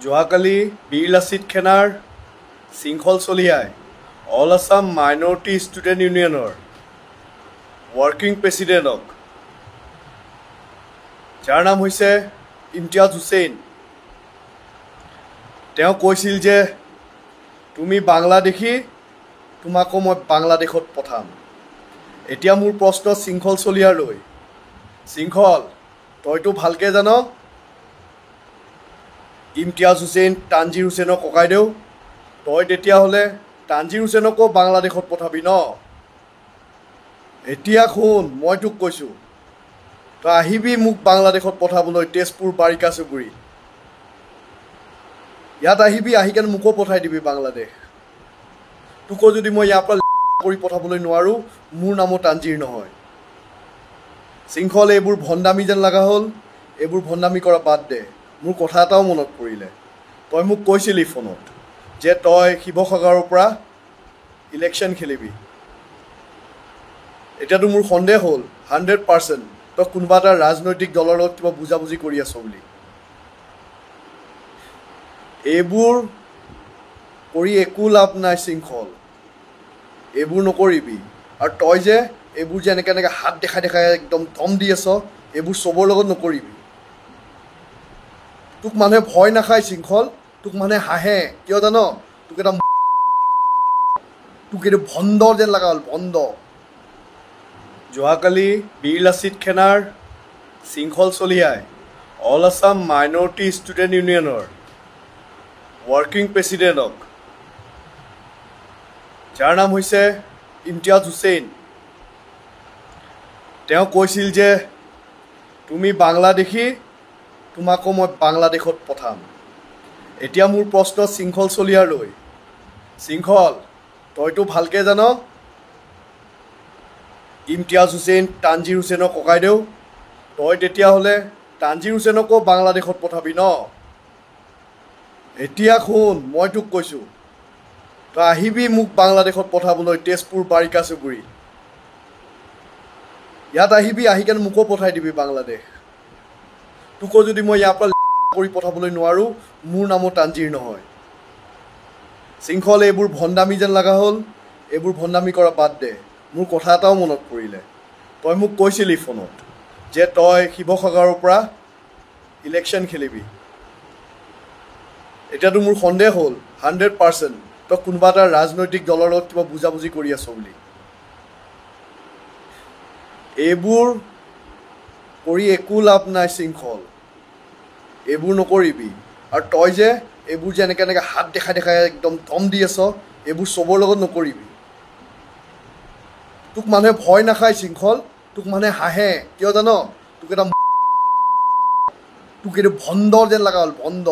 যোৱাকালি বীৰ লাচিত সেনাৰ শৃংখল চলিয়াই অল আছাম মাইনৰিটি ষ্টুডেণ্ট ইউনিয়নৰ ৱৰ্কিং প্ৰেচিডেণ্টক, যাৰ নাম হৈছে ইমতিয়াজ হুছেইন, তেওঁ কৈছিল যে তুমি বাংলাদেশী, তোমাকো মই বাংলাদেশত পঠাম। এতিয়া মোৰ প্ৰশ্ন শৃংখল চলিয়ালৈ, শৃংখল তইতো ভালকৈ জান ইমতিয়াজ হুছেইন তানজিৰ হুছেইনৰ ককাইদেউ, তই তেতিয়াহ'লে তানজিৰ হুছেইনকো বাংলাদেশত পঠাবি ন? এতিয়া শুন, মই তোক কৈছোঁ, তই আহিবি মোক বাংলাদেশত পঠাবলৈ। তেজপুৰ বাৰিকা চুবুৰী ইয়াত আহিবি, আহি কেনে মোকো পঠাই দিবি বাংলাদেশ। তোকো যদি মই ইয়াৰ পৰা কৰি পঠাবলৈ নোৱাৰোঁ, মোৰ নামো তানজিৰ নহয়। শৃংখল এইবোৰ ভণ্ডামি যেন লগা হ'ল, এইবোৰ ভণ্ডামি কৰা বাদ দে। মোৰ কথা এটাও মনত পৰিলে, তই মোক কৈছিলি ফোনত যে তই শিৱসাগৰৰ পৰা ইলেকশ্যন খেলিবি। এতিয়াতো মোৰ সন্দেহ হ'ল 100% তই কোনোবা এটা ৰাজনৈতিক দলৰ লগত কিবা বুজাবুজি কৰি আছ বুলি। এইবোৰ কৰি একো লাভ নাই শৃংখল, এইবোৰ নকৰিবি। আৰু তই যে এইবোৰ যে এনেকৈ হাত দেখাই দেখাই একদম ধম দি আছ, এইবোৰ চবৰ লগত নকৰিবি। তোক মানুহে ভয় নাখায় শৃংখল, তোক মানুহে হাঁহে, কিয় জান? তোক এইটো ভণ্ড যেন লগা হ'ল, ভণ্ড। যোৱাকালি বীৰ লাচিত সেনাৰ শৃংখল চলিয়াই অল আছাম মাইনৰিটি ষ্টুডেণ্ট ইউনিয়নৰ ৱৰ্কিং প্ৰেচিডেণ্টক, যাৰ নাম হৈছে ইমতিয়াজ হুছেইন, তেওঁ কৈছিল যে তুমি বাংলাদেশী, তোমাকো মই বাংলাদেশত পঠাম। এতিয়া মোৰ প্ৰশ্ন শৃংখল চলিয়ালৈ, শৃংখল তইতো ভালকৈ জান ইমতিয়াজ হুছেইন তানজিৰ হুছেইনৰ ককাইদেউ, তই তেতিয়াহ'লে তানজিৰ হুছেইনকো বাংলাদেশত পঠাবি ন? এতিয়া শুন, মই তোক কৈছোঁ, তই আহিবি মোক বাংলাদেশত পঠাবলৈ। তেজপুৰ বাৰিকা চুবুৰী ইয়াত আহিবি, আহি কেনে মোকো পঠাই দিবি বাংলাদেশ। তোকো যদি মই ইয়াৰ পৰা কৰি পঠাবলৈ নোৱাৰোঁ, মোৰ নামো তানজিৰ নহয়। শৃংখল এইবোৰ ভণ্ডামি যেন লগা হ'ল, এইবোৰ ভণ্ডামি কৰা বাদ দে। মোৰ কথা এটাও মনত পৰিলে, তই মোক কৈছিলি ফোনত যে তই শিৱসাগৰৰ পৰা ইলেকশ্যন খেলিবি। এতিয়াতো মোৰ সন্দেহ হ'ল 100% তই কোনোবা এটা ৰাজনৈতিক দলৰ লগত কিবা বুজাবুজি কৰি আছ বুলি। এইবোৰ কৰি একো লাভ নাই শৃংখল, এইবোৰ নকৰিবি। আৰু তই যে এইবোৰ যে এনেকৈ হাত দেখাই দেখাই একদম ধম দি আছ, এইবোৰ চবৰ লগত নকৰিবি। তোক মানুহে ভয় নাখায় শৃংখল, তোক মানুহে হাঁহে, কিয় জান? তোক এইটো ভণ্ড যেন লগা হ'ল, ভণ্ড।